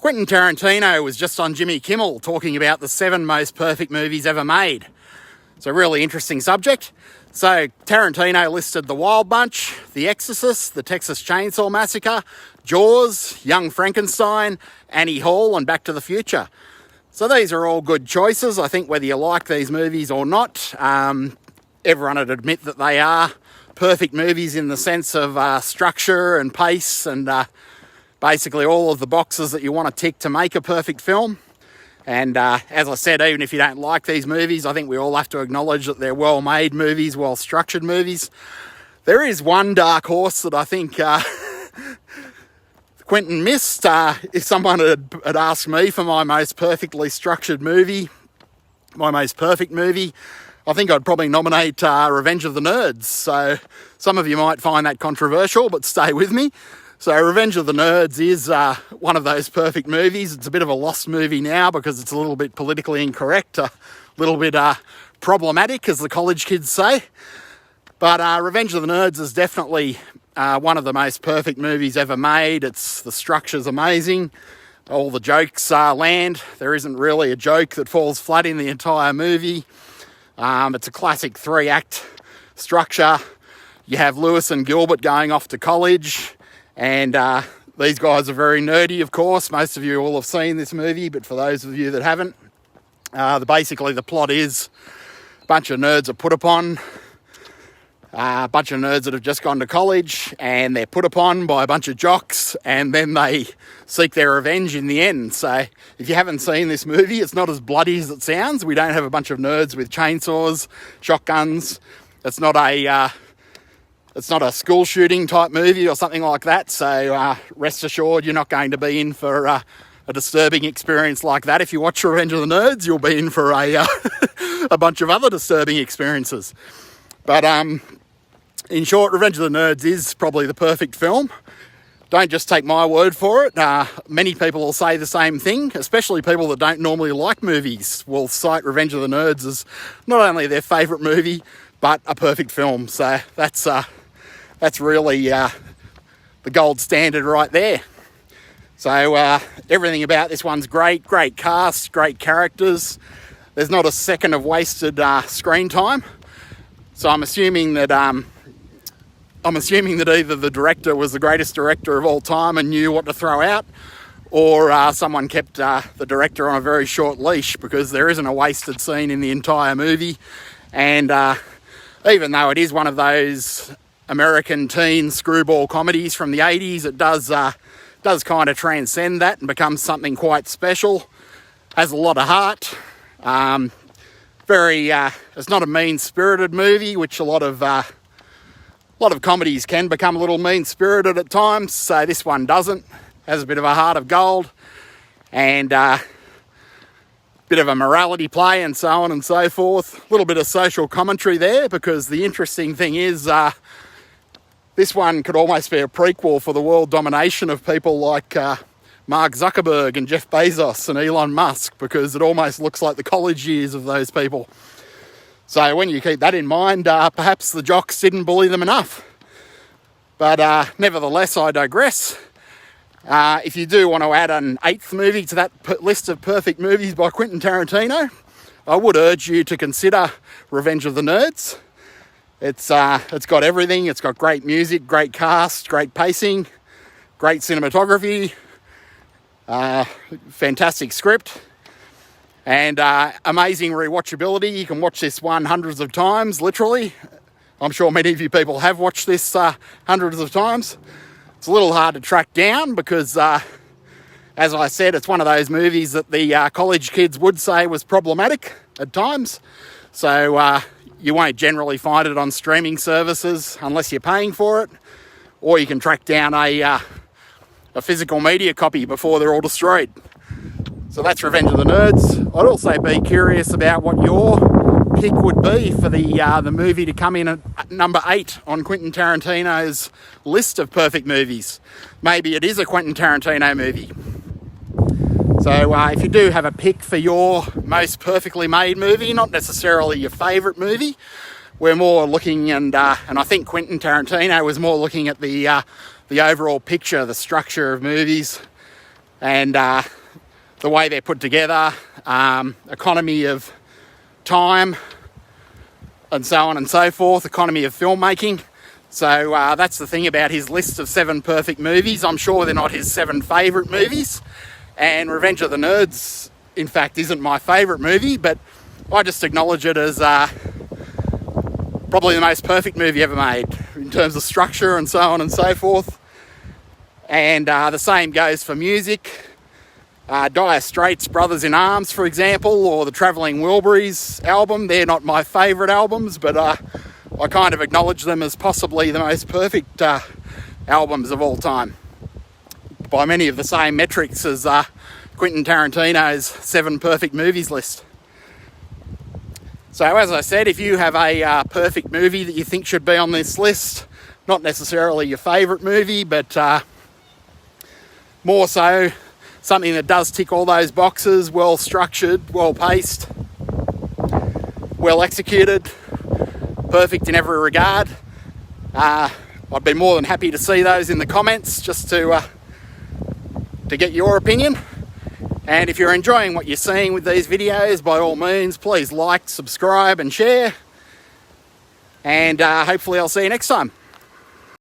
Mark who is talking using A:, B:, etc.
A: Quentin Tarantino was just on Jimmy Kimmel talking about the 7 most perfect movies ever made. It's a really interesting subject. So Tarantino listed The Wild Bunch, The Exorcist, The Texas Chainsaw Massacre, Jaws, Young Frankenstein, Annie Hall and Back to the Future. So these are all good choices. I think whether you like these movies or not, everyone would admit that they are perfect movies in the sense of structure and pace and basically all of the boxes that you want to tick to make a perfect film. And as I said, even if you don't like these movies, I think we all have to acknowledge that they're well-made movies, well-structured movies. There is one dark horse that I think Quentin missed. If someone had asked me for my most perfectly structured movie, my most perfect movie, I think I'd probably nominate Revenge of the Nerds. So some of you might find that controversial, but stay with me. So Revenge of the Nerds is one of those perfect movies. It's a bit of a lost movie now because it's a little bit politically incorrect, a little bit problematic, as the college kids say. But Revenge of the Nerds is definitely one of the most perfect movies ever made. The structure's amazing. All the jokes land. There isn't really a joke that falls flat in the entire movie. It's a classic 3-act structure. You have Lewis and Gilbert going off to college. And these guys are very nerdy, of course. Most of you will have seen this movie, but for those of you that haven't, basically the plot is a bunch of nerds are put upon, a bunch of nerds that have just gone to college, and they're put upon by a bunch of jocks, and then they seek their revenge in the end. So if you haven't seen this movie, it's not as bloody as it sounds. We don't have a bunch of nerds with chainsaws, shotguns. It's not a school shooting type movie or something like that, so rest assured you're not going to be in for a disturbing experience like that. If you watch Revenge of the Nerds, you'll be in for a bunch of other disturbing experiences. But in short, Revenge of the Nerds is probably the perfect film. Don't just take my word for it. Many people will say the same thing, especially people that don't normally like movies will cite Revenge of the Nerds as not only their favourite movie, but a perfect film. So that's really the gold standard right there. So everything about this one's great cast, great characters. There's not a second of wasted screen time. So I'm assuming that either the director was the greatest director of all time and knew what to throw out, or someone kept the director on a very short leash, because there isn't a wasted scene in the entire movie. And even though it is one of those American teen screwball comedies from the 80s, it does kind of transcend that and become something quite special. Has a lot of heart. It's not a mean-spirited movie, which a lot of comedies can become a little mean-spirited at times. So this one doesn't. Has a bit of a heart of gold and bit of a morality play and so on and so forth. A little bit of social commentary there, because the interesting thing is this one could almost be a prequel for the world domination of people like Mark Zuckerberg and Jeff Bezos and Elon Musk, because it almost looks like the college years of those people. So when you keep that in mind, perhaps the jocks didn't bully them enough. But nevertheless, I digress. If you do want to add an 8th movie to that list of perfect movies by Quentin Tarantino, I would urge you to consider Revenge of the Nerds. It's got everything. It's got great music, great cast, great pacing, great cinematography, fantastic script, and amazing rewatchability. You can watch this one hundreds of times, literally. I'm sure many of you people have watched this hundreds of times. It's a little hard to track down because, as I said, it's one of those movies that the college kids would say was problematic at times. So you won't generally find it on streaming services unless you're paying for it, or you can track down a physical media copy before they're all destroyed. So that's Revenge of the Nerds. I'd also be curious about what your pick would be for the movie to come in at number 8 on Quentin Tarantino's list of perfect movies. Maybe it is a Quentin Tarantino movie. So if you do have a pick for your most perfectly made movie, not necessarily your favourite movie, we're more looking, and I think Quentin Tarantino was more looking at the overall picture, the structure of movies, and the way they're put together, economy of time, and so on and so forth, economy of filmmaking. So that's the thing about his list of 7 perfect movies. I'm sure they're not his 7 favourite movies, and Revenge of the Nerds, in fact, isn't my favourite movie, but I just acknowledge it as probably the most perfect movie ever made in terms of structure and so on and so forth. And the same goes for music. Dire Straits' Brothers in Arms, for example, or the Travelling Wilburys album. They're not my favourite albums, but I kind of acknowledge them as possibly the most perfect albums of all time, by many of the same metrics as Quentin Tarantino's 7 perfect movies list. So as I said, if you have a perfect movie that you think should be on this list, not necessarily your favourite movie, but more so something that does tick all those boxes, well structured, well paced, well executed, perfect in every regard, I'd be more than happy to see those in the comments, just to get your opinion. And if you're enjoying what you're seeing with these videos, by all means, please like, subscribe and share. And hopefully I'll see you next time.